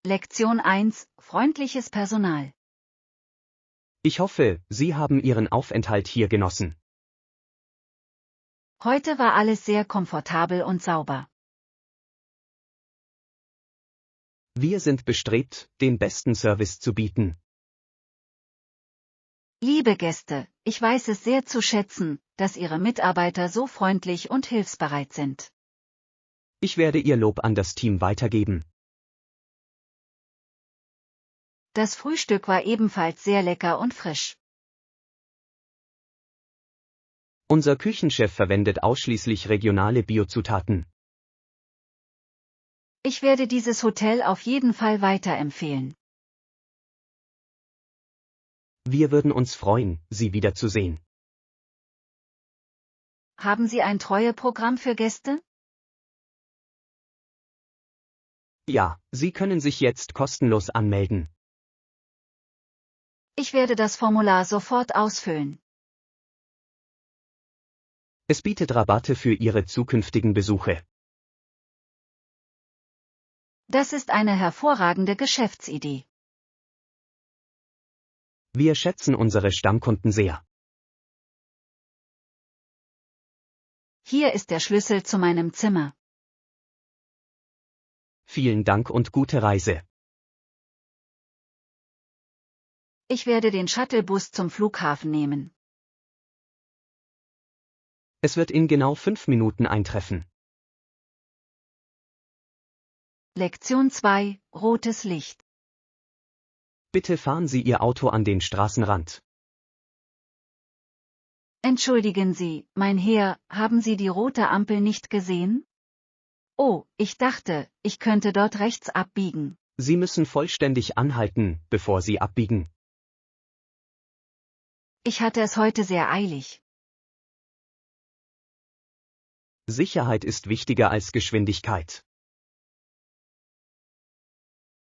Lektion 1: Freundliches Personal. Ich hoffe, Sie haben Ihren Aufenthalt hier genossen. Heute war alles sehr komfortabel und sauber. Wir sind bestrebt, den besten Service zu bieten. Liebe Gäste, ich weiß es sehr zu schätzen, dass Ihre Mitarbeiter so freundlich und hilfsbereit sind. Ich werde Ihr Lob an das Team weitergeben. Das Frühstück war ebenfalls sehr lecker und frisch. Unser Küchenchef verwendet ausschließlich regionale Biozutaten. Ich werde dieses Hotel auf jeden Fall weiterempfehlen. Wir würden uns freuen, Sie wiederzusehen. Haben Sie ein Treueprogramm für Gäste? Ja, Sie können sich jetzt kostenlos anmelden. Ich werde das Formular sofort ausfüllen. Es bietet Rabatte für Ihre zukünftigen Besuche. Das ist eine hervorragende Geschäftsidee. Wir schätzen unsere Stammkunden sehr. Hier ist der Schlüssel zu meinem Zimmer. Vielen Dank und gute Reise. Ich werde den Shuttlebus zum Flughafen nehmen. Es wird in genau 5 Minuten eintreffen. Lektion 2: Rotes Licht. Bitte fahren Sie Ihr Auto an den Straßenrand. Entschuldigen Sie, mein Herr, haben Sie die rote Ampel nicht gesehen? Oh, ich dachte, ich könnte dort rechts abbiegen. Sie müssen vollständig anhalten, bevor Sie abbiegen. Ich hatte es heute sehr eilig. Sicherheit ist wichtiger als Geschwindigkeit.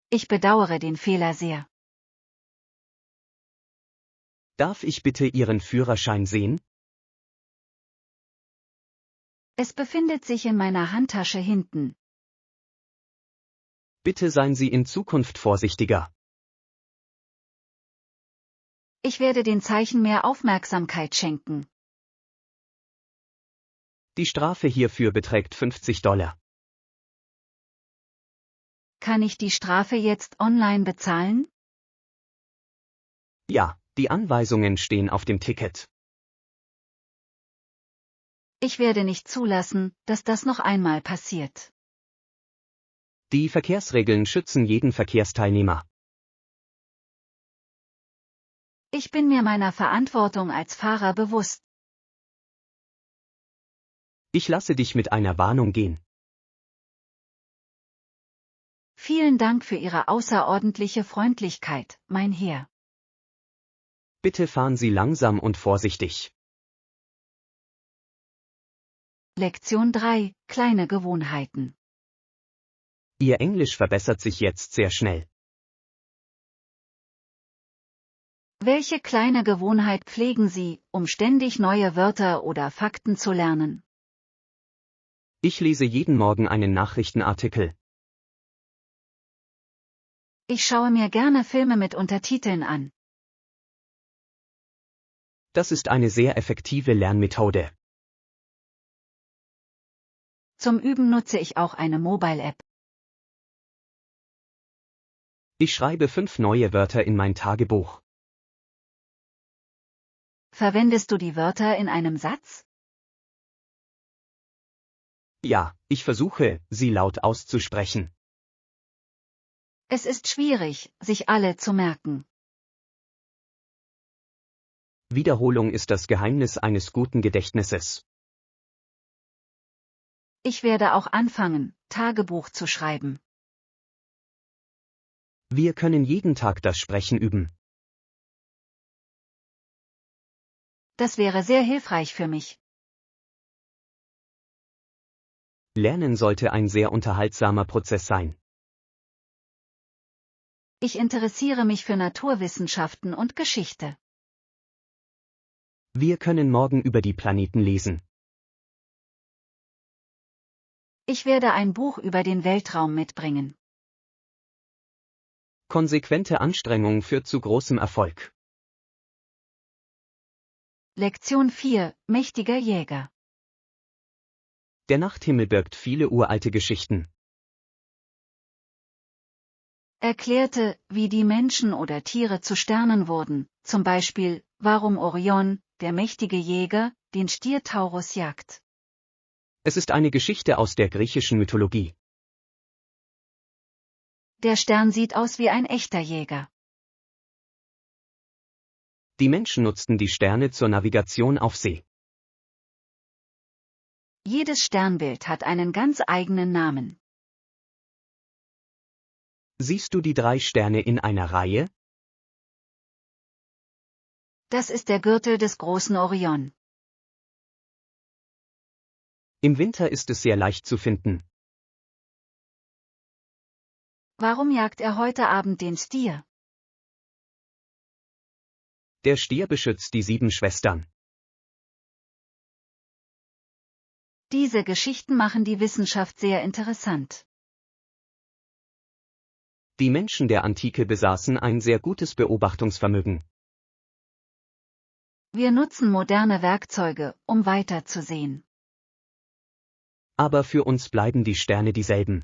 Ich bedauere den Fehler sehr. Darf ich bitte Ihren Führerschein sehen? Es befindet sich in meiner Handtasche hinten. Bitte seien Sie in Zukunft vorsichtiger. Ich werde den Zeichen mehr Aufmerksamkeit schenken. Die Strafe hierfür beträgt $50. Kann ich die Strafe jetzt online bezahlen? Ja, die Anweisungen stehen auf dem Ticket. Ich werde nicht zulassen, dass das noch einmal passiert. Die Verkehrsregeln schützen jeden Verkehrsteilnehmer. Ich bin mir meiner Verantwortung als Fahrer bewusst. Ich lasse dich mit einer Warnung gehen. Vielen Dank für Ihre außerordentliche Freundlichkeit, mein Herr. Bitte fahren Sie langsam und vorsichtig. Lektion 3: Kleine Gewohnheiten. Ihr Englisch verbessert sich jetzt sehr schnell. Welche kleine Gewohnheit pflegen Sie, um ständig neue Wörter oder Fakten zu lernen? Ich lese jeden Morgen einen Nachrichtenartikel. Ich schaue mir gerne Filme mit Untertiteln an. Das ist eine sehr effektive Lernmethode. Zum Üben nutze ich auch eine Mobile-App. Ich schreibe 5 neue Wörter in mein Tagebuch. Verwendest du die Wörter in einem Satz? Ja, ich versuche, sie laut auszusprechen. Es ist schwierig, sich alle zu merken. Wiederholung ist das Geheimnis eines guten Gedächtnisses. Ich werde auch anfangen, Tagebuch zu schreiben. Wir können jeden Tag das Sprechen üben. Das wäre sehr hilfreich für mich. Lernen sollte ein sehr unterhaltsamer Prozess sein. Ich interessiere mich für Naturwissenschaften und Geschichte. Wir können morgen über die Planeten lesen. Ich werde ein Buch über den Weltraum mitbringen. Konsequente Anstrengung führt zu großem Erfolg. Lektion 4, mächtiger Jäger. Der Nachthimmel birgt viele uralte Geschichten. Erklärte, wie die Menschen oder Tiere zu Sternen wurden, zum Beispiel, warum Orion, der mächtige Jäger, den Stier Taurus jagt. Es ist eine Geschichte aus der griechischen Mythologie. Der Stern sieht aus wie ein echter Jäger. Die Menschen nutzten die Sterne zur Navigation auf See. Jedes Sternbild hat einen ganz eigenen Namen. Siehst du die 3 Sterne in einer Reihe? Das ist der Gürtel des großen Orion. Im Winter ist es sehr leicht zu finden. Warum jagt er heute Abend den Stier? Der Stier beschützt die 7 Schwestern. Diese Geschichten machen die Wissenschaft sehr interessant. Die Menschen der Antike besaßen ein sehr gutes Beobachtungsvermögen. Wir nutzen moderne Werkzeuge, um weiterzusehen. Aber für uns bleiben die Sterne dieselben.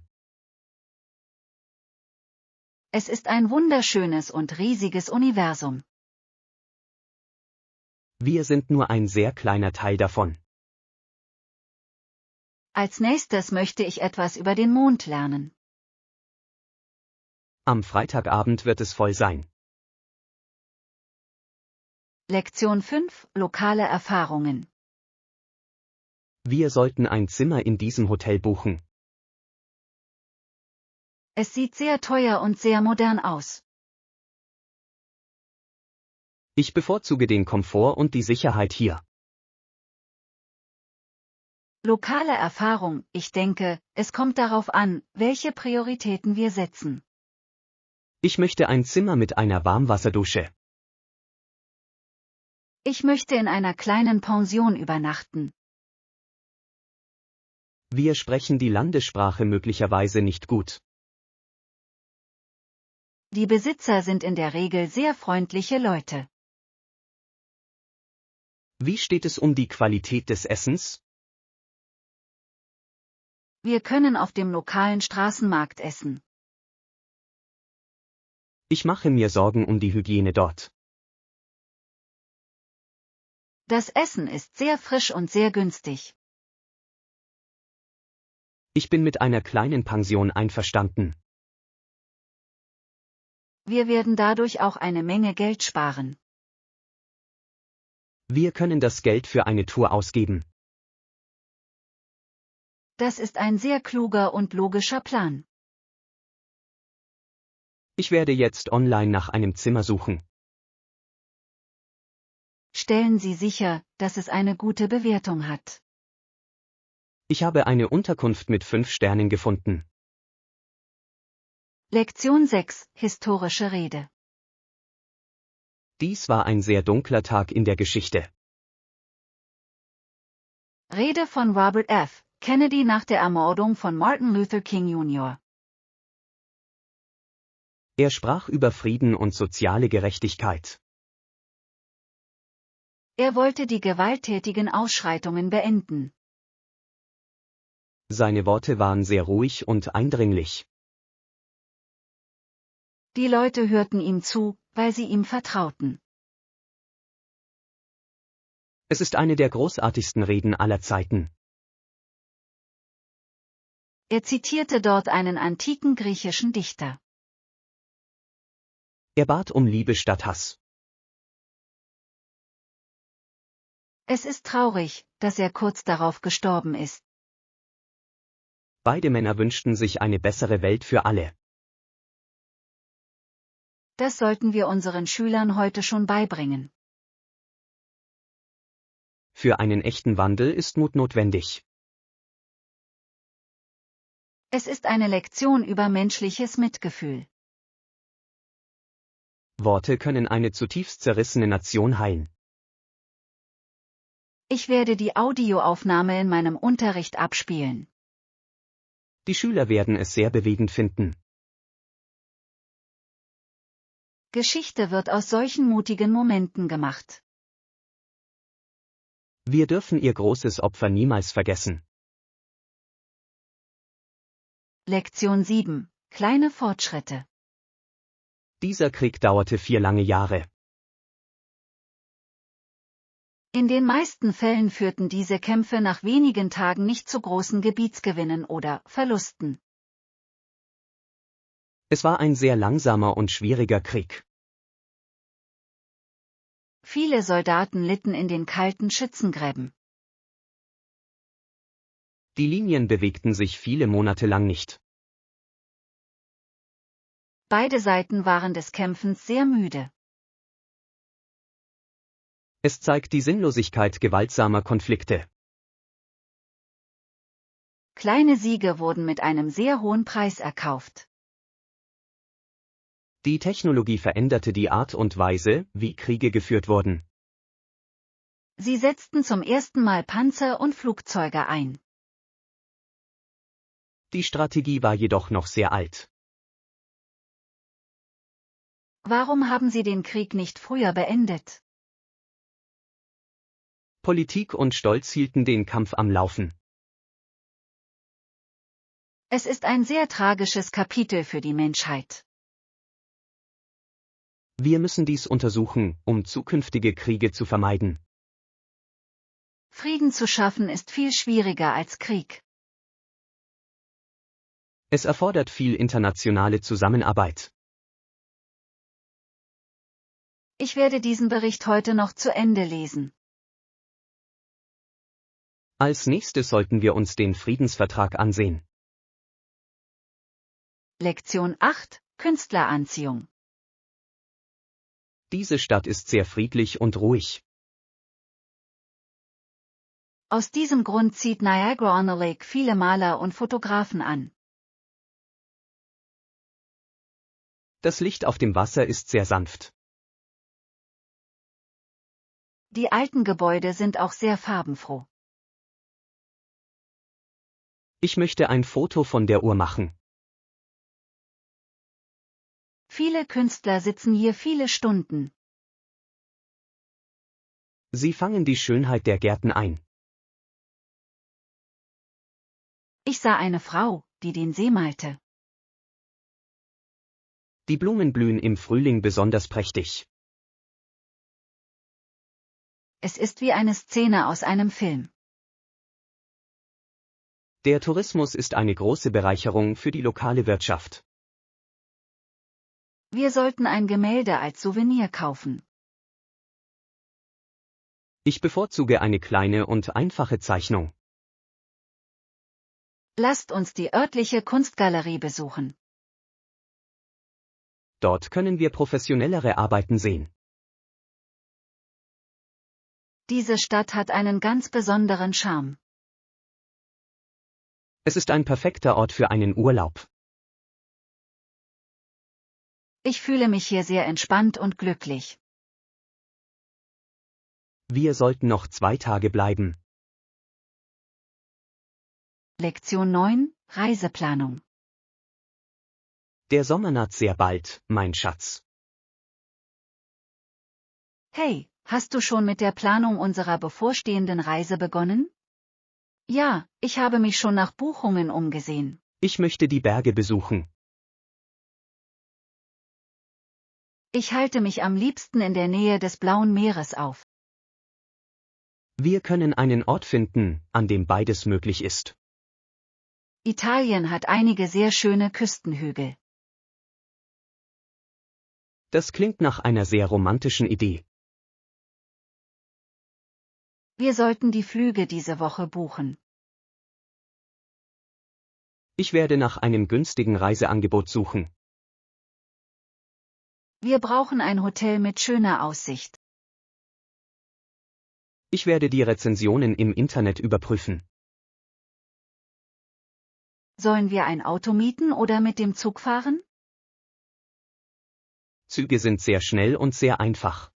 Es ist ein wunderschönes und riesiges Universum. Wir sind nur ein sehr kleiner Teil davon. Als nächstes möchte ich etwas über den Mond lernen. Am Freitagabend wird es voll sein. Lektion 5, lokale Erfahrungen. Wir sollten ein Zimmer in diesem Hotel buchen. Es sieht sehr teuer und sehr modern aus. Ich bevorzuge den Komfort und die Sicherheit hier. Lokale Erfahrung, ich denke, es kommt darauf an, welche Prioritäten wir setzen. Ich möchte ein Zimmer mit einer Warmwasserdusche. Ich möchte in einer kleinen Pension übernachten. Wir sprechen die Landessprache möglicherweise nicht gut. Die Besitzer sind in der Regel sehr freundliche Leute. Wie steht es um die Qualität des Essens? Wir können auf dem lokalen Straßenmarkt essen. Ich mache mir Sorgen um die Hygiene dort. Das Essen ist sehr frisch und sehr günstig. Ich bin mit einer kleinen Pension einverstanden. Wir werden dadurch auch eine Menge Geld sparen. Wir können das Geld für eine Tour ausgeben. Das ist ein sehr kluger und logischer Plan. Ich werde jetzt online nach einem Zimmer suchen. Stellen Sie sicher, dass es eine gute Bewertung hat. Ich habe eine Unterkunft mit 5 Sternen gefunden. Lektion 6, historische Rede. Dies war ein sehr dunkler Tag in der Geschichte. Rede von Robert F. Kennedy nach der Ermordung von Martin Luther King Jr. Er sprach über Frieden und soziale Gerechtigkeit. Er wollte die gewalttätigen Ausschreitungen beenden. Seine Worte waren sehr ruhig und eindringlich. Die Leute hörten ihm zu, weil sie ihm vertrauten. Es ist eine der großartigsten Reden aller Zeiten. Er zitierte dort einen antiken griechischen Dichter. Er bat um Liebe statt Hass. Es ist traurig, dass er kurz darauf gestorben ist. Beide Männer wünschten sich eine bessere Welt für alle. Das sollten wir unseren Schülern heute schon beibringen. Für einen echten Wandel ist Mut notwendig. Es ist eine Lektion über menschliches Mitgefühl. Worte können eine zutiefst zerrissene Nation heilen. Ich werde die Audioaufnahme in meinem Unterricht abspielen. Die Schüler werden es sehr bewegend finden. Geschichte wird aus solchen mutigen Momenten gemacht. Wir dürfen ihr großes Opfer niemals vergessen. Lektion 7. Kleine Fortschritte. Dieser Krieg dauerte 4 lange Jahre. In den meisten Fällen führten diese Kämpfe nach wenigen Tagen nicht zu großen Gebietsgewinnen oder Verlusten. Es war ein sehr langsamer und schwieriger Krieg. Viele Soldaten litten in den kalten Schützengräben. Die Linien bewegten sich viele Monate lang nicht. Beide Seiten waren des Kämpfens sehr müde. Es zeigt die Sinnlosigkeit gewaltsamer Konflikte. Kleine Siege wurden mit einem sehr hohen Preis erkauft. Die Technologie veränderte die Art und Weise, wie Kriege geführt wurden. Sie setzten zum ersten Mal Panzer und Flugzeuge ein. Die Strategie war jedoch noch sehr alt. Warum haben sie den Krieg nicht früher beendet? Politik und Stolz hielten den Kampf am Laufen. Es ist ein sehr tragisches Kapitel für die Menschheit. Wir müssen dies untersuchen, um zukünftige Kriege zu vermeiden. Frieden zu schaffen ist viel schwieriger als Krieg. Es erfordert viel internationale Zusammenarbeit. Ich werde diesen Bericht heute noch zu Ende lesen. Als nächstes sollten wir uns den Friedensvertrag ansehen. Lektion 8. Künstleranziehung. Diese Stadt ist sehr friedlich und ruhig. Aus diesem Grund zieht Niagara-on-the-Lake viele Maler und Fotografen an. Das Licht auf dem Wasser ist sehr sanft. Die alten Gebäude sind auch sehr farbenfroh. Ich möchte ein Foto von der Uhr machen. Viele Künstler sitzen hier viele Stunden. Sie fangen die Schönheit der Gärten ein. Ich sah eine Frau, die den See malte. Die Blumen blühen im Frühling besonders prächtig. Es ist wie eine Szene aus einem Film. Der Tourismus ist eine große Bereicherung für die lokale Wirtschaft. Wir sollten ein Gemälde als Souvenir kaufen. Ich bevorzuge eine kleine und einfache Zeichnung. Lasst uns die örtliche Kunstgalerie besuchen. Dort können wir professionellere Arbeiten sehen. Diese Stadt hat einen ganz besonderen Charme. Es ist ein perfekter Ort für einen Urlaub. Ich fühle mich hier sehr entspannt und glücklich. Wir sollten noch 2 Tage bleiben. Lektion 9. Reiseplanung. Der Sommer naht sehr bald, mein Schatz. Hey, hast du schon mit der Planung unserer bevorstehenden Reise begonnen? Ja, ich habe mich schon nach Buchungen umgesehen. Ich möchte die Berge besuchen. Ich halte mich am liebsten in der Nähe des Blauen Meeres auf. Wir können einen Ort finden, an dem beides möglich ist. Italien hat einige sehr schöne Küstenhügel. Das klingt nach einer sehr romantischen Idee. Wir sollten die Flüge diese Woche buchen. Ich werde nach einem günstigen Reiseangebot suchen. Wir brauchen ein Hotel mit schöner Aussicht. Ich werde die Rezensionen im Internet überprüfen. Sollen wir ein Auto mieten oder mit dem Zug fahren? Züge sind sehr schnell und sehr einfach.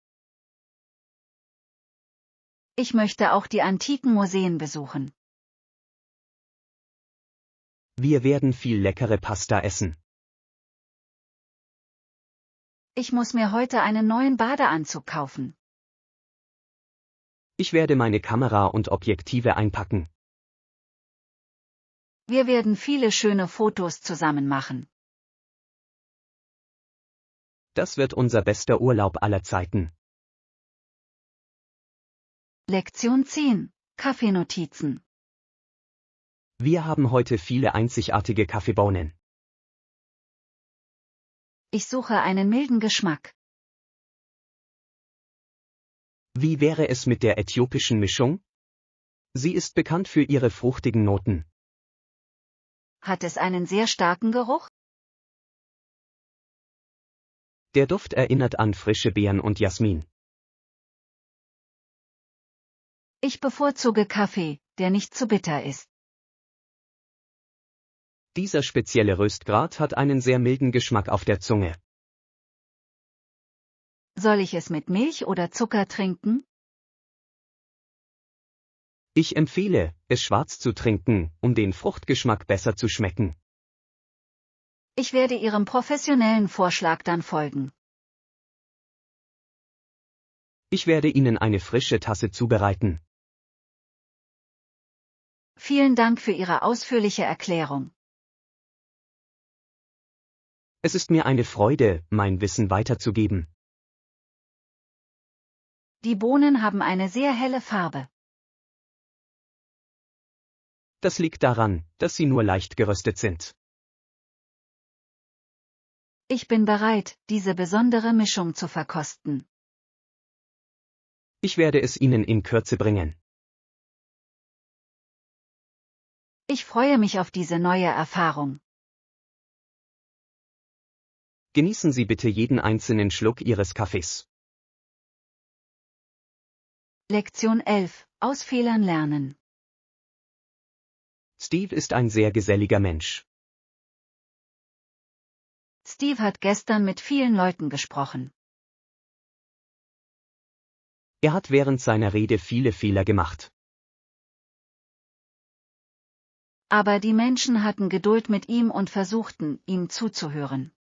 Ich möchte auch die antiken Museen besuchen. Wir werden viel leckere Pasta essen. Ich muss mir heute einen neuen Badeanzug kaufen. Ich werde meine Kamera und Objektive einpacken. Wir werden viele schöne Fotos zusammen machen. Das wird unser bester Urlaub aller Zeiten. Lektion 10. Kaffeenotizen. Wir haben heute viele einzigartige Kaffeebohnen. Ich suche einen milden Geschmack. Wie wäre es mit der äthiopischen Mischung? Sie ist bekannt für ihre fruchtigen Noten. Hat es einen sehr starken Geruch? Der Duft erinnert an frische Beeren und Jasmin. Ich bevorzuge Kaffee, der nicht zu bitter ist. Dieser spezielle Röstgrad hat einen sehr milden Geschmack auf der Zunge. Soll ich es mit Milch oder Zucker trinken? Ich empfehle, es schwarz zu trinken, um den Fruchtgeschmack besser zu schmecken. Ich werde Ihrem professionellen Vorschlag dann folgen. Ich werde Ihnen eine frische Tasse zubereiten. Vielen Dank für Ihre ausführliche Erklärung. Es ist mir eine Freude, mein Wissen weiterzugeben. Die Bohnen haben eine sehr helle Farbe. Das liegt daran, dass sie nur leicht geröstet sind. Ich bin bereit, diese besondere Mischung zu verkosten. Ich werde es Ihnen in Kürze bringen. Ich freue mich auf diese neue Erfahrung. Genießen Sie bitte jeden einzelnen Schluck Ihres Kaffees. Lektion 11. Aus Fehlern lernen. Steve ist ein sehr geselliger Mensch. Steve hat gestern mit vielen Leuten gesprochen. Er hat während seiner Rede viele Fehler gemacht. Aber die Menschen hatten Geduld mit ihm und versuchten, ihm zuzuhören.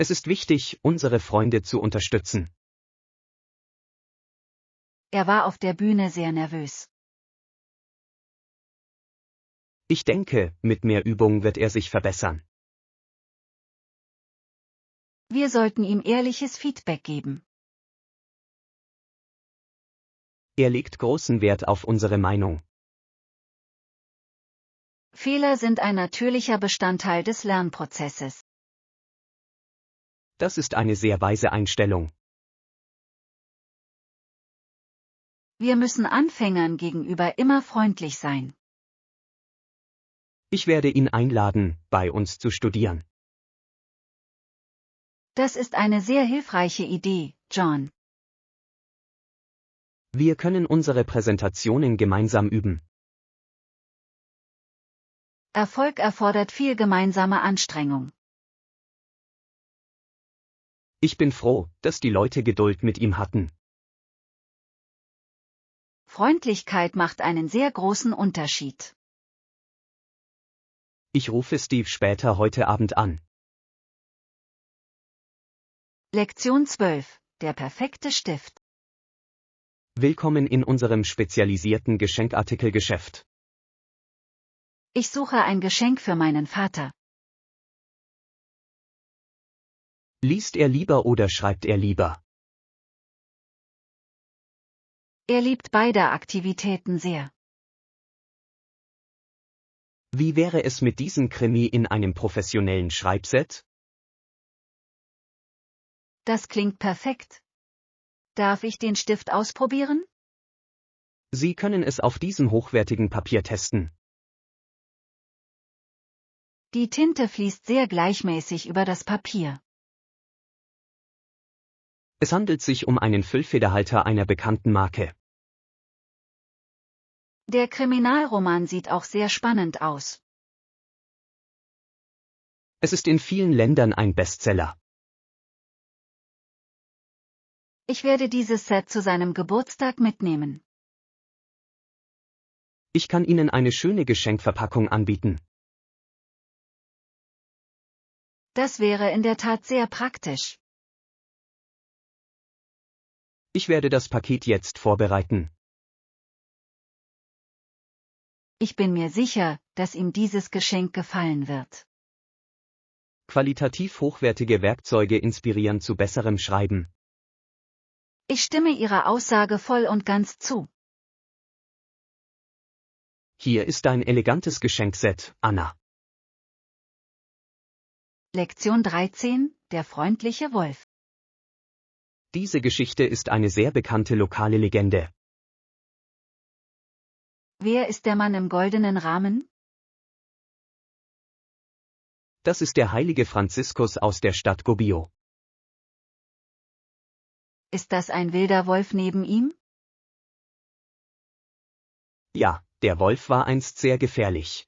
Es ist wichtig, unsere Freunde zu unterstützen. Er war auf der Bühne sehr nervös. Ich denke, mit mehr Übung wird er sich verbessern. Wir sollten ihm ehrliches Feedback geben. Er legt großen Wert auf unsere Meinung. Fehler sind ein natürlicher Bestandteil des Lernprozesses. Das ist eine sehr weise Einstellung. Wir müssen Anfängern gegenüber immer freundlich sein. Ich werde ihn einladen, bei uns zu studieren. Das ist eine sehr hilfreiche Idee, John. Wir können unsere Präsentationen gemeinsam üben. Erfolg erfordert viel gemeinsame Anstrengung. Ich bin froh, dass die Leute Geduld mit ihm hatten. Freundlichkeit macht einen sehr großen Unterschied. Ich rufe Steve später heute Abend an. Lektion 12. Der perfekte Stift. Willkommen in unserem spezialisierten Geschenkartikelgeschäft. Ich suche ein Geschenk für meinen Vater. Liest er lieber oder schreibt er lieber? Er liebt beide Aktivitäten sehr. Wie wäre es mit diesem Krimi in einem professionellen Schreibset? Das klingt perfekt. Darf ich den Stift ausprobieren? Sie können es auf diesem hochwertigen Papier testen. Die Tinte fließt sehr gleichmäßig über das Papier. Es handelt sich um einen Füllfederhalter einer bekannten Marke. Der Kriminalroman sieht auch sehr spannend aus. Es ist in vielen Ländern ein Bestseller. Ich werde dieses Set zu seinem Geburtstag mitnehmen. Ich kann Ihnen eine schöne Geschenkverpackung anbieten. Das wäre in der Tat sehr praktisch. Ich werde das Paket jetzt vorbereiten. Ich bin mir sicher, dass ihm dieses Geschenk gefallen wird. Qualitativ hochwertige Werkzeuge inspirieren zu besserem Schreiben. Ich stimme Ihrer Aussage voll und ganz zu. Hier ist dein elegantes Geschenkset, Anna. Lektion 13, der freundliche Wolf. Diese Geschichte ist eine sehr bekannte lokale Legende. Wer ist der Mann im goldenen Rahmen? Das ist der heilige Franziskus aus der Stadt Gubbio. Ist das ein wilder Wolf neben ihm? Ja, der Wolf war einst sehr gefährlich.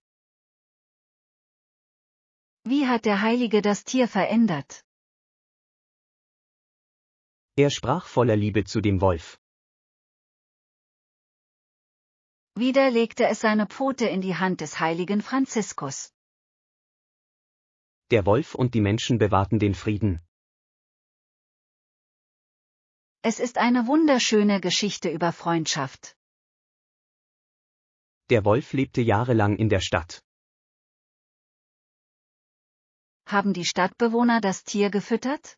Wie hat der Heilige das Tier verändert? Er sprach voller Liebe zu dem Wolf. Wieder legte es seine Pfote in die Hand des heiligen Franziskus. Der Wolf und die Menschen bewahrten den Frieden. Es ist eine wunderschöne Geschichte über Freundschaft. Der Wolf lebte jahrelang in der Stadt. Haben die Stadtbewohner das Tier gefüttert?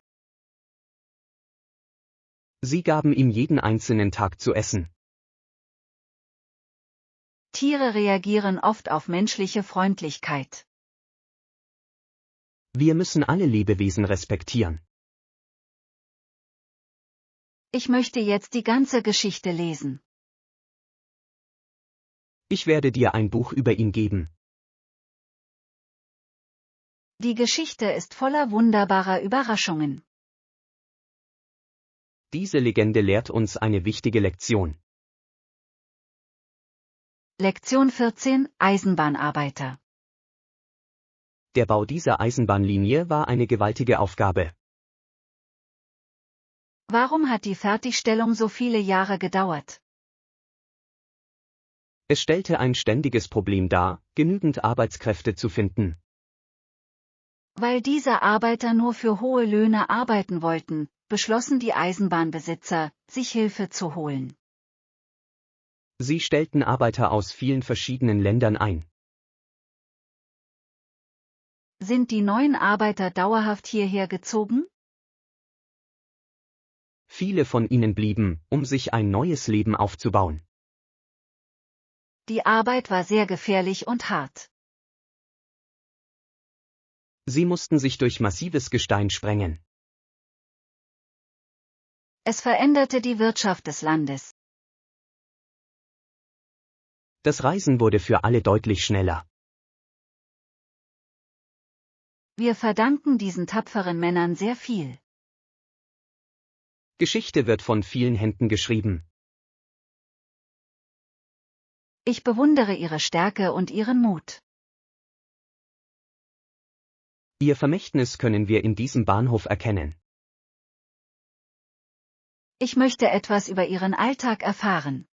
Sie gaben ihm jeden einzelnen Tag zu essen. Tiere reagieren oft auf menschliche Freundlichkeit. Wir müssen alle Lebewesen respektieren. Ich möchte jetzt die ganze Geschichte lesen. Ich werde dir ein Buch über ihn geben. Die Geschichte ist voller wunderbarer Überraschungen. Diese Legende lehrt uns eine wichtige Lektion. Lektion 14, Eisenbahnarbeiter. Der Bau dieser Eisenbahnlinie war eine gewaltige Aufgabe. Warum hat die Fertigstellung so viele Jahre gedauert? Es stellte ein ständiges Problem dar, genügend Arbeitskräfte zu finden. Weil diese Arbeiter nur für hohe Löhne arbeiten wollten, beschlossen die Eisenbahnbesitzer, sich Hilfe zu holen. Sie stellten Arbeiter aus vielen verschiedenen Ländern ein. Sind die neuen Arbeiter dauerhaft hierher gezogen? Viele von ihnen blieben, um sich ein neues Leben aufzubauen. Die Arbeit war sehr gefährlich und hart. Sie mussten sich durch massives Gestein sprengen. Es veränderte die Wirtschaft des Landes. Das Reisen wurde für alle deutlich schneller. Wir verdanken diesen tapferen Männern sehr viel. Geschichte wird von vielen Händen geschrieben. Ich bewundere ihre Stärke und ihren Mut. Ihr Vermächtnis können wir in diesem Bahnhof erkennen. Ich möchte etwas über ihren Alltag erfahren.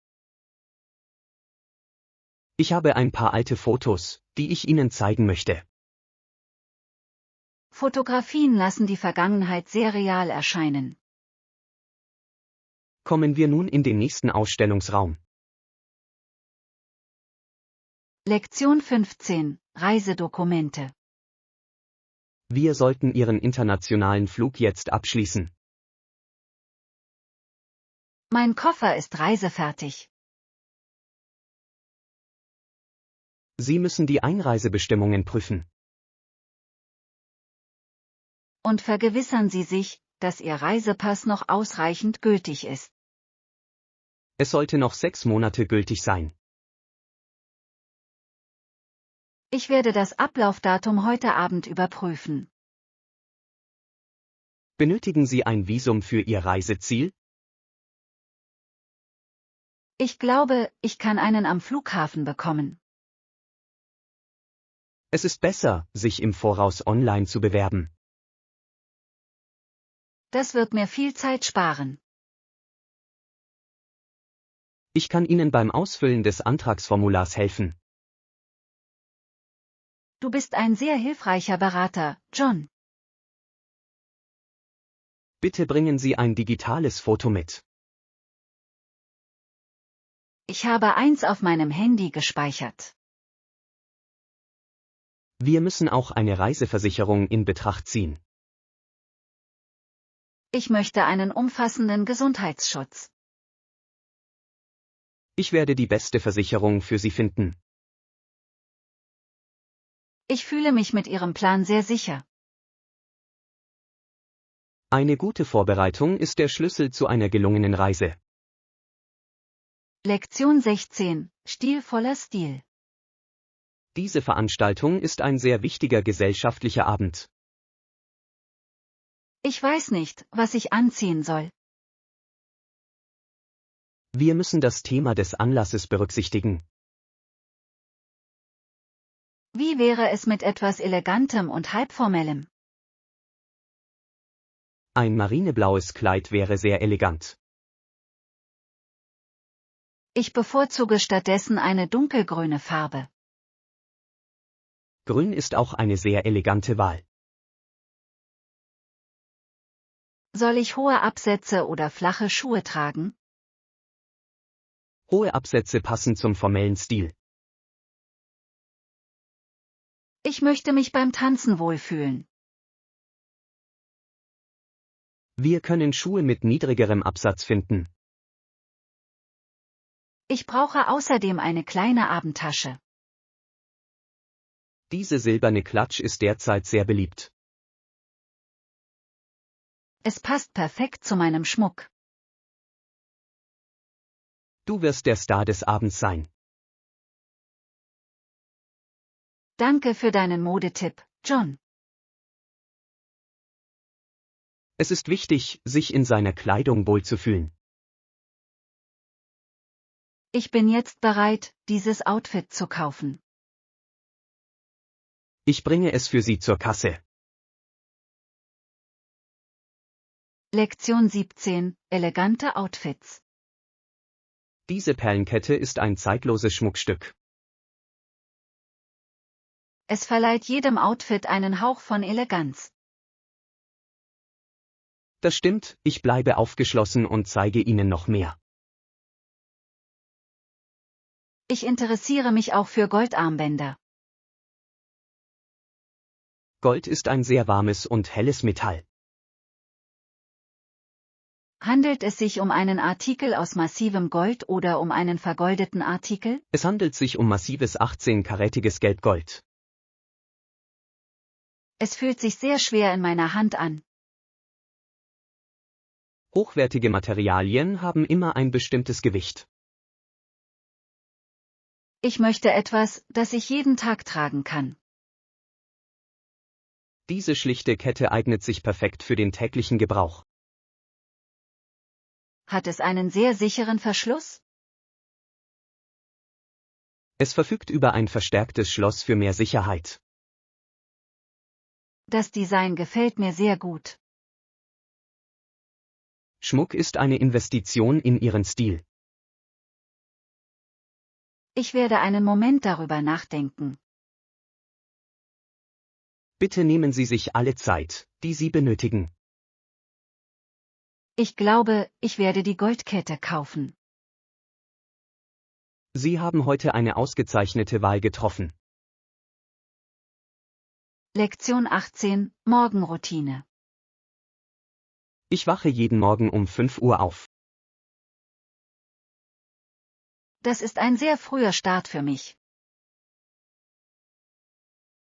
Ich habe ein paar alte Fotos, die ich Ihnen zeigen möchte. Fotografien lassen die Vergangenheit sehr real erscheinen. Kommen wir nun in den nächsten Ausstellungsraum. Lektion 15, Reisedokumente. Wir sollten Ihren internationalen Flug jetzt abschließen. Mein Koffer ist reisefertig. Sie müssen die Einreisebestimmungen prüfen. Und vergewissern Sie sich, dass Ihr Reisepass noch ausreichend gültig ist. Es sollte noch 6 Monate gültig sein. Ich werde das Ablaufdatum heute Abend überprüfen. Benötigen Sie ein Visum für Ihr Reiseziel? Ich glaube, ich kann einen am Flughafen bekommen. Es ist besser, sich im Voraus online zu bewerben. Das wird mir viel Zeit sparen. Ich kann Ihnen beim Ausfüllen des Antragsformulars helfen. Du bist ein sehr hilfreicher Berater, John. Bitte bringen Sie ein digitales Foto mit. Ich habe eins auf meinem Handy gespeichert. Wir müssen auch eine Reiseversicherung in Betracht ziehen. Ich möchte einen umfassenden Gesundheitsschutz. Ich werde die beste Versicherung für Sie finden. Ich fühle mich mit Ihrem Plan sehr sicher. Eine gute Vorbereitung ist der Schlüssel zu einer gelungenen Reise. Lektion 16. Stilvoller Stil. Diese Veranstaltung ist ein sehr wichtiger gesellschaftlicher Abend. Ich weiß nicht, was ich anziehen soll. Wir müssen das Thema des Anlasses berücksichtigen. Wie wäre es mit etwas Elegantem und Halbformellem? Ein marineblaues Kleid wäre sehr elegant. Ich bevorzuge stattdessen eine dunkelgrüne Farbe. Grün ist auch eine sehr elegante Wahl. Soll ich hohe Absätze oder flache Schuhe tragen? Hohe Absätze passen zum formellen Stil. Ich möchte mich beim Tanzen wohlfühlen. Wir können Schuhe mit niedrigerem Absatz finden. Ich brauche außerdem eine kleine Abendtasche. Diese silberne Klatsch ist derzeit sehr beliebt. Es passt perfekt zu meinem Schmuck. Du wirst der Star des Abends sein. Danke für deinen Modetipp, John. Es ist wichtig, sich in seiner Kleidung wohlzufühlen. Ich bin jetzt bereit, dieses Outfit zu kaufen. Ich bringe es für Sie zur Kasse. Lektion 17. Elegante Outfits. Diese Perlenkette ist ein zeitloses Schmuckstück. Es verleiht jedem Outfit einen Hauch von Eleganz. Das stimmt, ich bleibe aufgeschlossen und zeige Ihnen noch mehr. Ich interessiere mich auch für Goldarmbänder. Gold ist ein sehr warmes und helles Metall. Handelt es sich um einen Artikel aus massivem Gold oder um einen vergoldeten Artikel? Es handelt sich um massives 18-karätiges Gelbgold. Es fühlt sich sehr schwer in meiner Hand an. Hochwertige Materialien haben immer ein bestimmtes Gewicht. Ich möchte etwas, das ich jeden Tag tragen kann. Diese schlichte Kette eignet sich perfekt für den täglichen Gebrauch. Hat es einen sehr sicheren Verschluss? Es verfügt über ein verstärktes Schloss für mehr Sicherheit. Das Design gefällt mir sehr gut. Schmuck ist eine Investition in Ihren Stil. Ich werde einen Moment darüber nachdenken. Bitte nehmen Sie sich alle Zeit, die Sie benötigen. Ich glaube, ich werde die Goldkette kaufen. Sie haben heute eine ausgezeichnete Wahl getroffen. Lektion 18. Morgenroutine. Ich wache jeden Morgen um 5 Uhr auf. Das ist ein sehr früher Start für mich.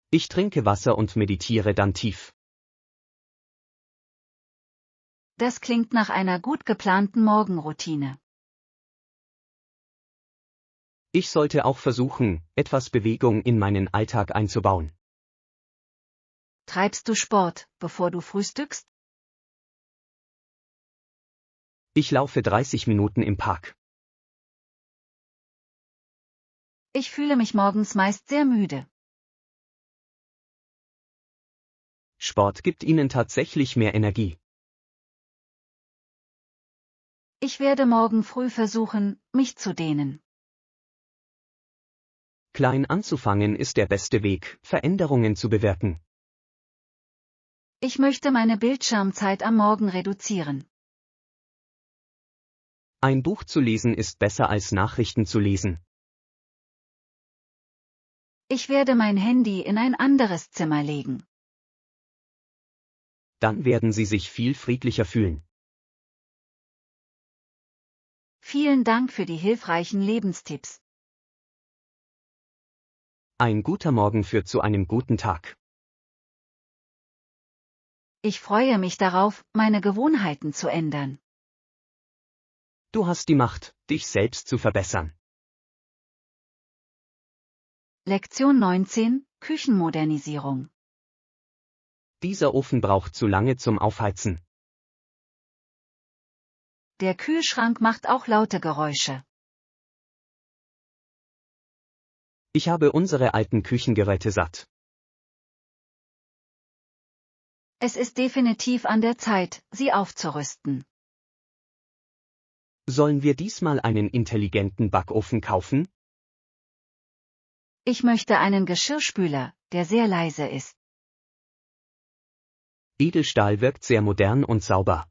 Ich trinke Wasser und meditiere dann tief. Das klingt nach einer gut geplanten Morgenroutine. Ich sollte auch versuchen, etwas Bewegung in meinen Alltag einzubauen. Treibst du Sport, bevor du frühstückst? Ich laufe 30 Minuten im Park. Ich fühle mich morgens meist sehr müde. Sport gibt Ihnen tatsächlich mehr Energie. Ich werde morgen früh versuchen, mich zu dehnen. Klein anzufangen ist der beste Weg, Veränderungen zu bewirken. Ich möchte meine Bildschirmzeit am Morgen reduzieren. Ein Buch zu lesen ist besser als Nachrichten zu lesen. Ich werde mein Handy in ein anderes Zimmer legen. Dann werden Sie sich viel friedlicher fühlen. Vielen Dank für die hilfreichen Lebenstipps. Ein guter Morgen führt zu einem guten Tag. Ich freue mich darauf, meine Gewohnheiten zu ändern. Du hast die Macht, dich selbst zu verbessern. Lektion 19, Küchenmodernisierung. Dieser Ofen braucht zu lange zum Aufheizen. Der Kühlschrank macht auch laute Geräusche. Ich habe unsere alten Küchengeräte satt. Es ist definitiv an der Zeit, sie aufzurüsten. Sollen wir diesmal einen intelligenten Backofen kaufen? Ich möchte einen Geschirrspüler, der sehr leise ist. Edelstahl wirkt sehr modern und sauber.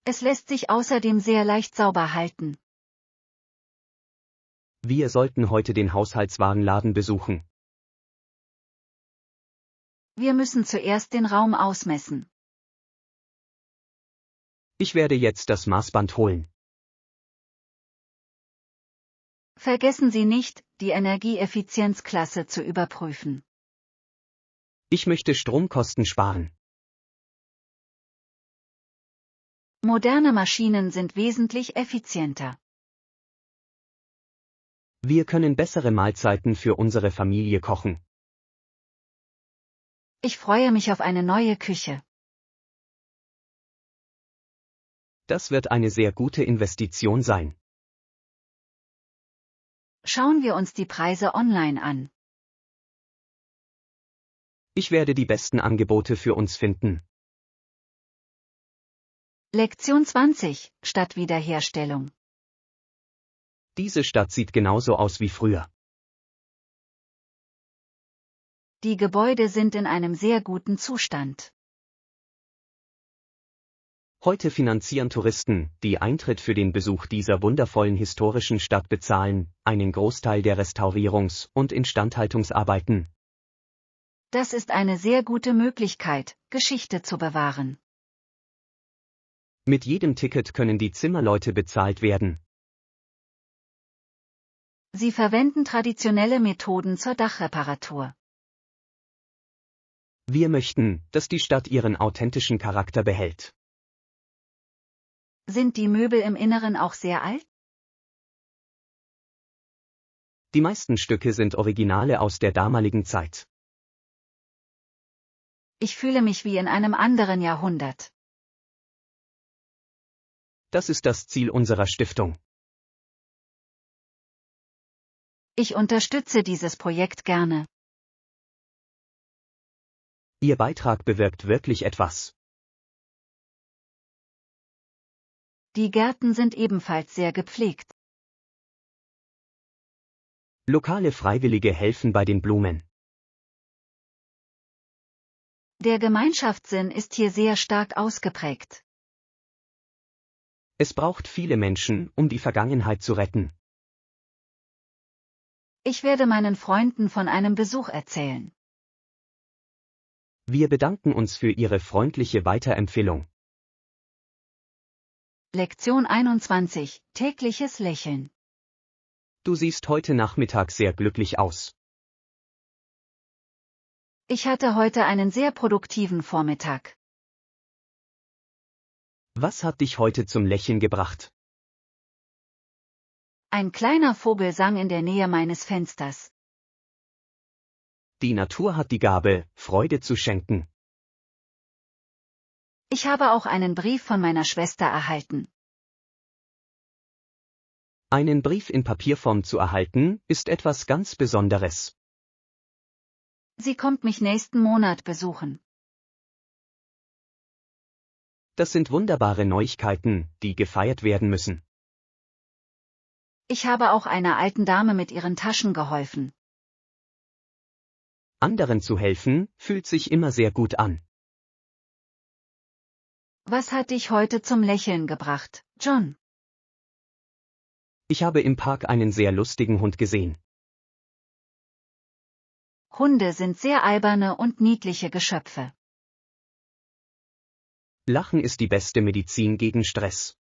Es lässt sich außerdem sehr leicht sauber halten. Wir sollten heute den Haushaltswarenladen besuchen. Wir müssen zuerst den Raum ausmessen. Ich werde jetzt das Maßband holen. Vergessen Sie nicht, die Energieeffizienzklasse zu überprüfen. Ich möchte Stromkosten sparen. Moderne Maschinen sind wesentlich effizienter. Wir können bessere Mahlzeiten für unsere Familie kochen. Ich freue mich auf eine neue Küche. Das wird eine sehr gute Investition sein. Schauen wir uns die Preise online an. Ich werde die besten Angebote für uns finden. Lektion 20, Stadtwiederherstellung. Diese Stadt sieht genauso aus wie früher. Die Gebäude sind in einem sehr guten Zustand. Heute finanzieren Touristen, die Eintritt für den Besuch dieser wundervollen historischen Stadt bezahlen, einen Großteil der Restaurierungs- und Instandhaltungsarbeiten. Das ist eine sehr gute Möglichkeit, Geschichte zu bewahren. Mit jedem Ticket können die Zimmerleute bezahlt werden. Sie verwenden traditionelle Methoden zur Dachreparatur. Wir möchten, dass die Stadt ihren authentischen Charakter behält. Sind die Möbel im Inneren auch sehr alt? Die meisten Stücke sind Originale aus der damaligen Zeit. Ich fühle mich wie in einem anderen Jahrhundert. Das ist das Ziel unserer Stiftung. Ich unterstütze dieses Projekt gerne. Ihr Beitrag bewirkt wirklich etwas. Die Gärten sind ebenfalls sehr gepflegt. Lokale Freiwillige helfen bei den Blumen. Der Gemeinschaftssinn ist hier sehr stark ausgeprägt. Es braucht viele Menschen, um die Vergangenheit zu retten. Ich werde meinen Freunden von einem Besuch erzählen. Wir bedanken uns für Ihre freundliche Weiterempfehlung. Lektion 21, tägliches Lächeln. Du siehst heute Nachmittag sehr glücklich aus. Ich hatte heute einen sehr produktiven Vormittag. Was hat dich heute zum Lächeln gebracht? Ein kleiner Vogel sang in der Nähe meines Fensters. Die Natur hat die Gabe, Freude zu schenken. Ich habe auch einen Brief von meiner Schwester erhalten. Einen Brief in Papierform zu erhalten, ist etwas ganz Besonderes. Sie kommt mich nächsten Monat besuchen. Das sind wunderbare Neuigkeiten, die gefeiert werden müssen. Ich habe auch einer alten Dame mit ihren Taschen geholfen. Anderen zu helfen, fühlt sich immer sehr gut an. Was hat dich heute zum Lächeln gebracht, John? Ich habe im Park einen sehr lustigen Hund gesehen. Hunde sind sehr alberne und niedliche Geschöpfe. Lachen ist die beste Medizin gegen Stress.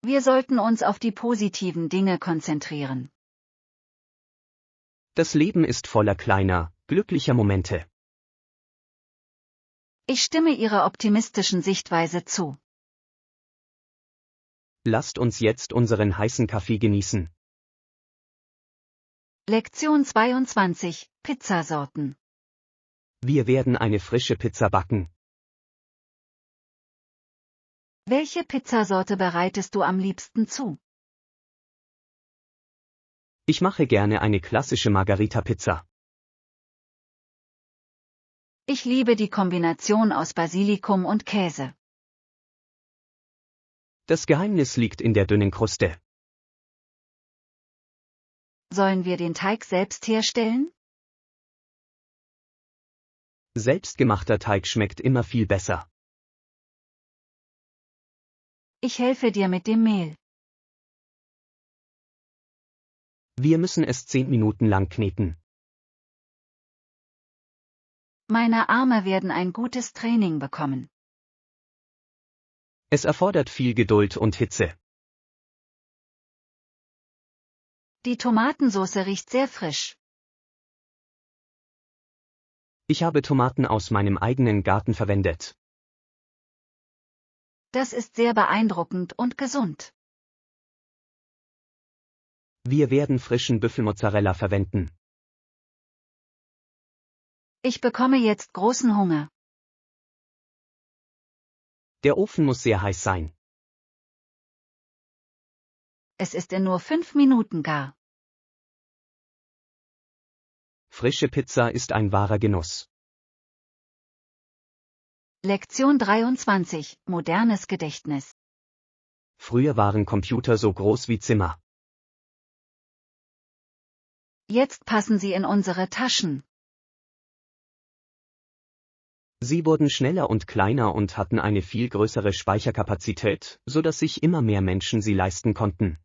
Wir sollten uns auf die positiven Dinge konzentrieren. Das Leben ist voller kleiner, glücklicher Momente. Ich stimme Ihrer optimistischen Sichtweise zu. Lasst uns jetzt unseren heißen Kaffee genießen. Lektion 22, Pizzasorten. Wir werden eine frische Pizza backen. Welche Pizzasorte bereitest du am liebsten zu? Ich mache gerne eine klassische Margarita-Pizza. Ich liebe die Kombination aus Basilikum und Käse. Das Geheimnis liegt in der dünnen Kruste. Sollen wir den Teig selbst herstellen? Selbstgemachter Teig schmeckt immer viel besser. Ich helfe dir mit dem Mehl. Wir müssen es 10 Minuten lang kneten. Meine Arme werden ein gutes Training bekommen. Es erfordert viel Geduld und Hitze. Die Tomatensauce riecht sehr frisch. Ich habe Tomaten aus meinem eigenen Garten verwendet. Das ist sehr beeindruckend und gesund. Wir werden frischen Büffelmozzarella verwenden. Ich bekomme jetzt großen Hunger. Der Ofen muss sehr heiß sein. Es ist in nur 5 Minuten gar. Frische Pizza ist ein wahrer Genuss. Lektion 23, modernes Gedächtnis. Früher waren Computer so groß wie Zimmer. Jetzt passen sie in unsere Taschen. Sie wurden schneller und kleiner und hatten eine viel größere Speicherkapazität, so dass sich immer mehr Menschen sie leisten konnten.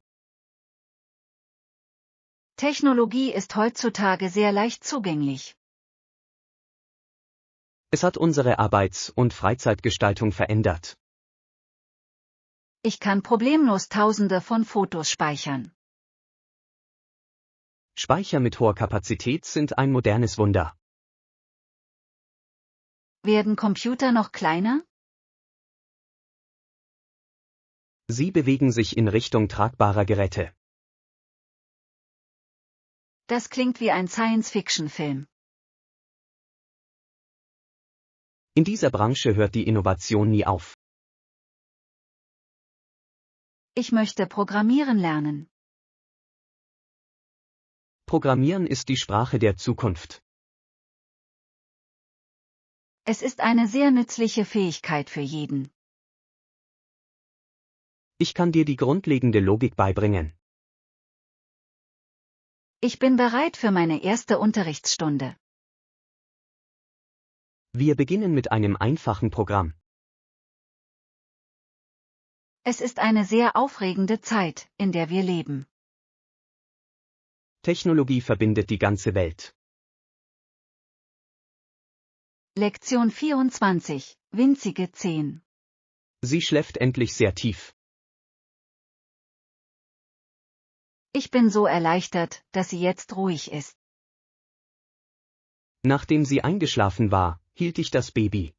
Technologie ist heutzutage sehr leicht zugänglich. Es hat unsere Arbeits- und Freizeitgestaltung verändert. Ich kann problemlos Tausende von Fotos speichern. Speicher mit hoher Kapazität sind ein modernes Wunder. Werden Computer noch kleiner? Sie bewegen sich in Richtung tragbarer Geräte. Das klingt wie ein Science-Fiction-Film. In dieser Branche hört die Innovation nie auf. Ich möchte programmieren lernen. Programmieren ist die Sprache der Zukunft. Es ist eine sehr nützliche Fähigkeit für jeden. Ich kann dir die grundlegende Logik beibringen. Ich bin bereit für meine erste Unterrichtsstunde. Wir beginnen mit einem einfachen Programm. Es ist eine sehr aufregende Zeit, in der wir leben. Technologie verbindet die ganze Welt. Lektion 24, winzige Zehen. Sie schläft endlich sehr tief. Ich bin so erleichtert, dass sie jetzt ruhig ist. Nachdem sie eingeschlafen war, hielt ich das Baby.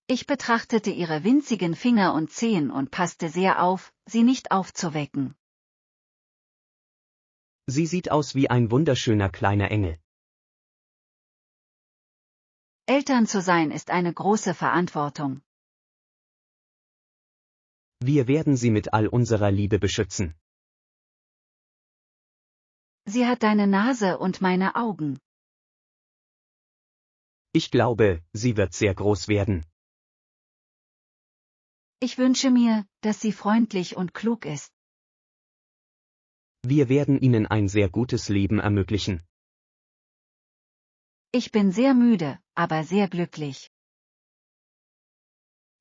Ich betrachtete ihre winzigen Finger und Zehen und passte sehr auf, sie nicht aufzuwecken. Sie sieht aus wie ein wunderschöner kleiner Engel. Eltern zu sein ist eine große Verantwortung. Wir werden sie mit all unserer Liebe beschützen. Sie hat deine Nase und meine Augen. Ich glaube, sie wird sehr groß werden. Ich wünsche mir, dass sie freundlich und klug ist. Wir werden Ihnen ein sehr gutes Leben ermöglichen. Ich bin sehr müde, aber sehr glücklich.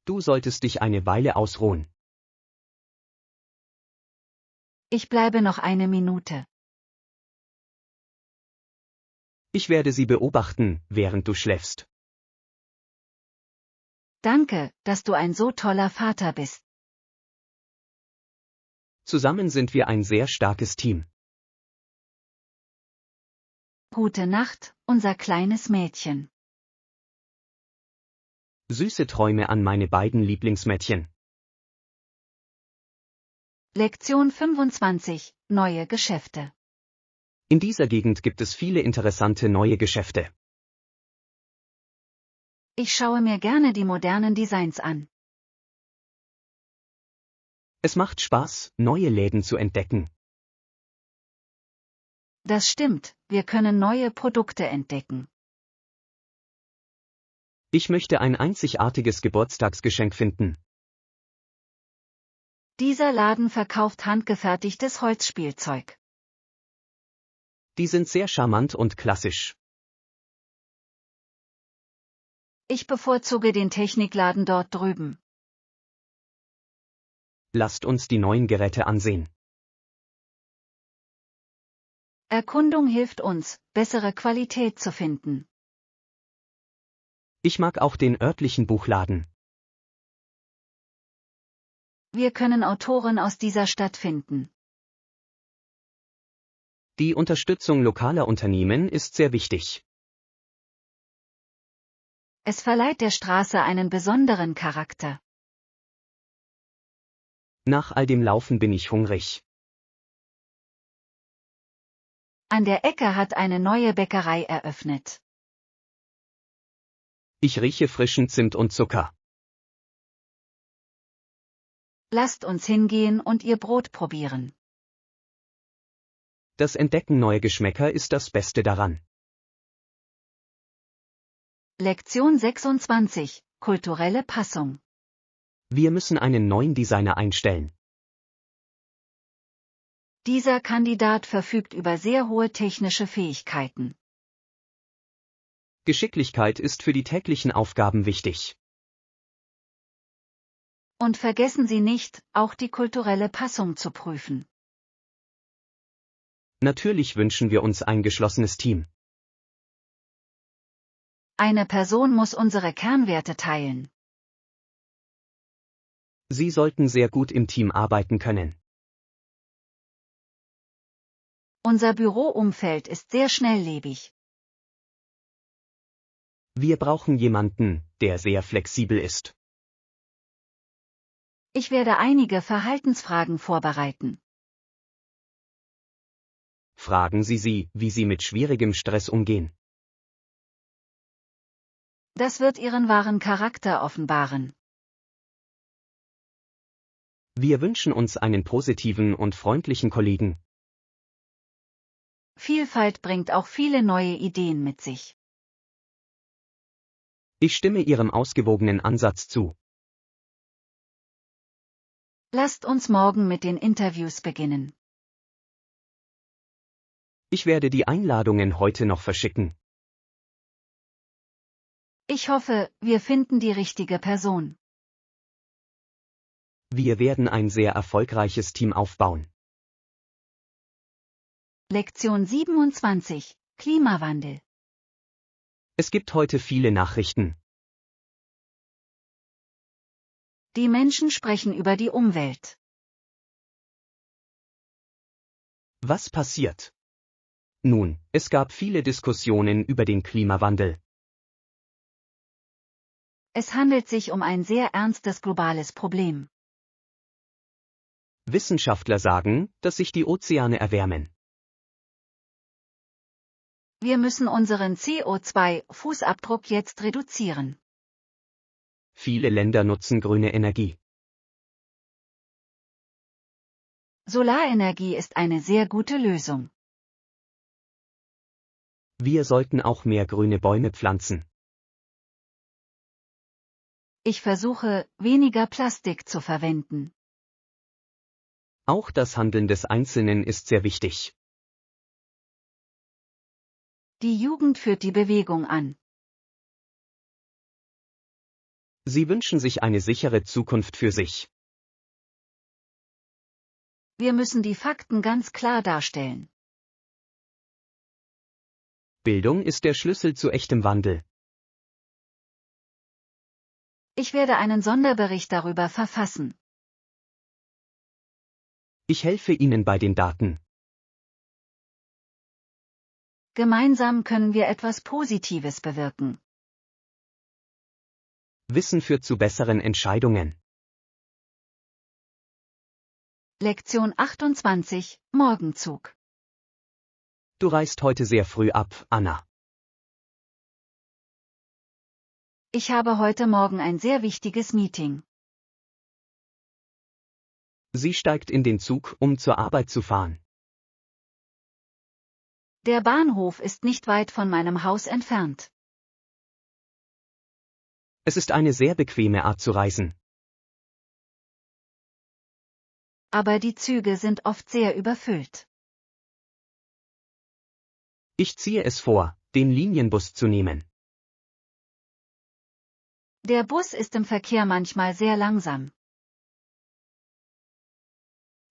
Du solltest dich eine Weile ausruhen. Ich bleibe noch eine Minute. Ich werde Sie beobachten, während du schläfst. Danke, dass du ein so toller Vater bist. Zusammen sind wir ein sehr starkes Team. Gute Nacht, unser kleines Mädchen. Süße Träume an meine beiden Lieblingsmädchen. Lektion 25. Neue Geschäfte. In dieser Gegend gibt es viele interessante neue Geschäfte. Ich schaue mir gerne die modernen Designs an. Es macht Spaß, neue Läden zu entdecken. Das stimmt, wir können neue Produkte entdecken. Ich möchte ein einzigartiges Geburtstagsgeschenk finden. Dieser Laden verkauft handgefertigtes Holzspielzeug. Die sind sehr charmant und klassisch. Ich bevorzuge den Technikladen dort drüben. Lasst uns die neuen Geräte ansehen. Erkundung hilft uns, bessere Qualität zu finden. Ich mag auch den örtlichen Buchladen. Wir können Autoren aus dieser Stadt finden. Die Unterstützung lokaler Unternehmen ist sehr wichtig. Es verleiht der Straße einen besonderen Charakter. Nach all dem Laufen bin ich hungrig. An der Ecke hat eine neue Bäckerei eröffnet. Ich rieche frischen Zimt und Zucker. Lasst uns hingehen und ihr Brot probieren. Das Entdecken neuer Geschmäcker ist das Beste daran. Lektion 26. Kulturelle Passung. Wir müssen einen neuen Designer einstellen. Dieser Kandidat verfügt über sehr hohe technische Fähigkeiten. Geschicklichkeit ist für die täglichen Aufgaben wichtig. Und vergessen Sie nicht, auch die kulturelle Passung zu prüfen. Natürlich wünschen wir uns ein geschlossenes Team. Eine Person muss unsere Kernwerte teilen. Sie sollten sehr gut im Team arbeiten können. Unser Büroumfeld ist sehr schnelllebig. Wir brauchen jemanden, der sehr flexibel ist. Ich werde einige Verhaltensfragen vorbereiten. Fragen Sie sie, wie sie mit schwierigem Stress umgehen. Das wird Ihren wahren Charakter offenbaren. Wir wünschen uns einen positiven und freundlichen Kollegen. Vielfalt bringt auch viele neue Ideen mit sich. Ich stimme Ihrem ausgewogenen Ansatz zu. Lasst uns morgen mit den Interviews beginnen. Ich werde die Einladungen heute noch verschicken. Ich hoffe, wir finden die richtige Person. Wir werden ein sehr erfolgreiches Team aufbauen. Lektion 27. Klimawandel. Es gibt heute viele Nachrichten. Die Menschen sprechen über die Umwelt. Was passiert? Nun, es gab viele Diskussionen über den Klimawandel. Es handelt sich um ein sehr ernstes globales Problem. Wissenschaftler sagen, dass sich die Ozeane erwärmen. Wir müssen unseren CO2-Fußabdruck jetzt reduzieren. Viele Länder nutzen grüne Energie. Solarenergie ist eine sehr gute Lösung. Wir sollten auch mehr grüne Bäume pflanzen. Ich versuche, weniger Plastik zu verwenden. Auch das Handeln des Einzelnen ist sehr wichtig. Die Jugend führt die Bewegung an. Sie wünschen sich eine sichere Zukunft für sich. Wir müssen die Fakten ganz klar darstellen. Bildung ist der Schlüssel zu echtem Wandel. Ich werde einen Sonderbericht darüber verfassen. Ich helfe Ihnen bei den Daten. Gemeinsam können wir etwas Positives bewirken. Wissen führt zu besseren Entscheidungen. Lektion 28, Morgenzug. Du reist heute sehr früh ab, Anna. Ich habe heute Morgen ein sehr wichtiges Meeting. Sie steigt in den Zug, um zur Arbeit zu fahren. Der Bahnhof ist nicht weit von meinem Haus entfernt. Es ist eine sehr bequeme Art zu reisen. Aber die Züge sind oft sehr überfüllt. Ich ziehe es vor, den Linienbus zu nehmen. Der Bus ist im Verkehr manchmal sehr langsam.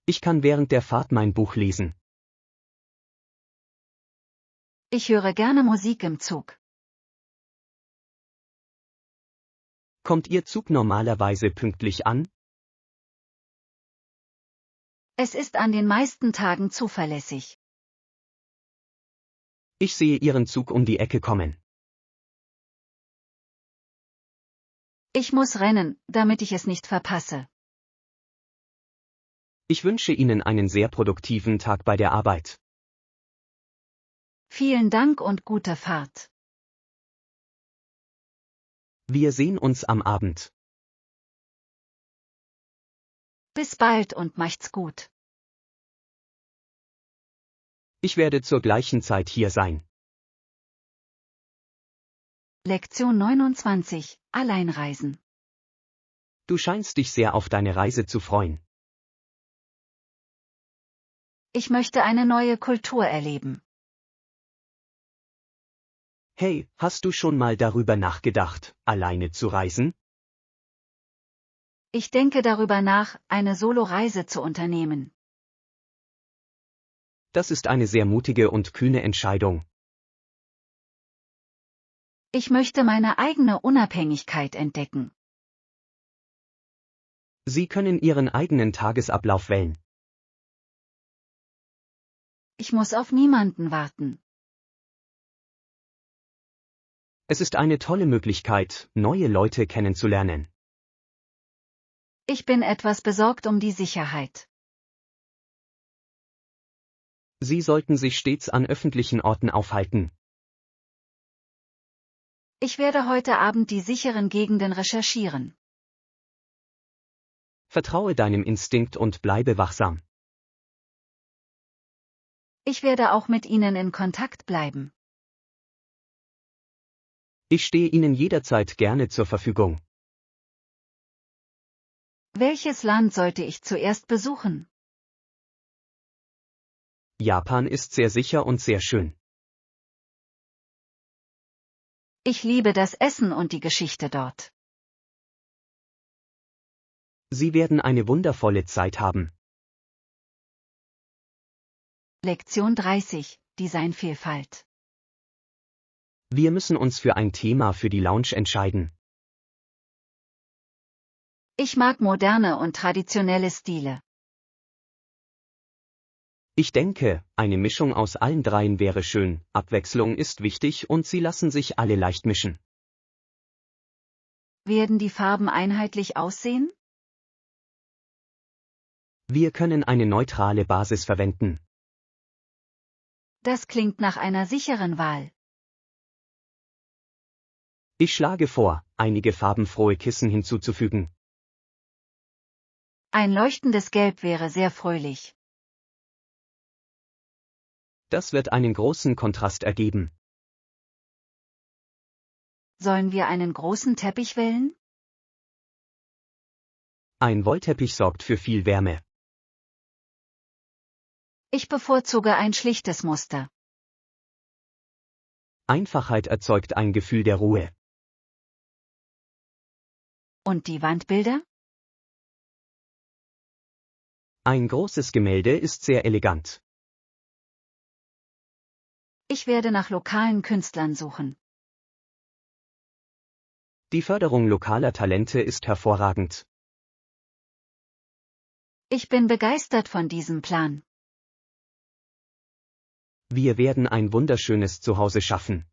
Ich kann während der Fahrt mein Buch lesen. Ich höre gerne Musik im Zug. Kommt Ihr Zug normalerweise pünktlich an? Es ist an den meisten Tagen zuverlässig. Ich sehe Ihren Zug um die Ecke kommen. Ich muss rennen, damit ich es nicht verpasse. Ich wünsche Ihnen einen sehr produktiven Tag bei der Arbeit. Vielen Dank und gute Fahrt. Wir sehen uns am Abend. Bis bald und macht's gut. Ich werde zur gleichen Zeit hier sein. Lektion 29, Alleinreisen. Du scheinst dich sehr auf deine Reise zu freuen. Ich möchte eine neue Kultur erleben. Hey, hast du schon mal darüber nachgedacht, alleine zu reisen? Ich denke darüber nach, eine Solo-Reise zu unternehmen. Das ist eine sehr mutige und kühne Entscheidung. Ich möchte meine eigene Unabhängigkeit entdecken. Sie können Ihren eigenen Tagesablauf wählen. Ich muss auf niemanden warten. Es ist eine tolle Möglichkeit, neue Leute kennenzulernen. Ich bin etwas besorgt um die Sicherheit. Sie sollten sich stets an öffentlichen Orten aufhalten. Ich werde heute Abend die sicheren Gegenden recherchieren. Vertraue deinem Instinkt und bleibe wachsam. Ich werde auch mit Ihnen in Kontakt bleiben. Ich stehe Ihnen jederzeit gerne zur Verfügung. Welches Land sollte ich zuerst besuchen? Japan ist sehr sicher und sehr schön. Ich liebe das Essen und die Geschichte dort. Sie werden eine wundervolle Zeit haben. Lektion 30, Designvielfalt. Wir müssen uns für ein Thema für die Lounge entscheiden. Ich mag moderne und traditionelle Stile. Ich denke, eine Mischung aus allen dreien wäre schön, Abwechslung ist wichtig und sie lassen sich alle leicht mischen. Werden die Farben einheitlich aussehen? Wir können eine neutrale Basis verwenden. Das klingt nach einer sicheren Wahl. Ich schlage vor, einige farbenfrohe Kissen hinzuzufügen. Ein leuchtendes Gelb wäre sehr fröhlich. Das wird einen großen Kontrast ergeben. Sollen wir einen großen Teppich wählen? Ein Wollteppich sorgt für viel Wärme. Ich bevorzuge ein schlichtes Muster. Einfachheit erzeugt ein Gefühl der Ruhe. Und die Wandbilder? Ein großes Gemälde ist sehr elegant. Ich werde nach lokalen Künstlern suchen. Die Förderung lokaler Talente ist hervorragend. Ich bin begeistert von diesem Plan. Wir werden ein wunderschönes Zuhause schaffen.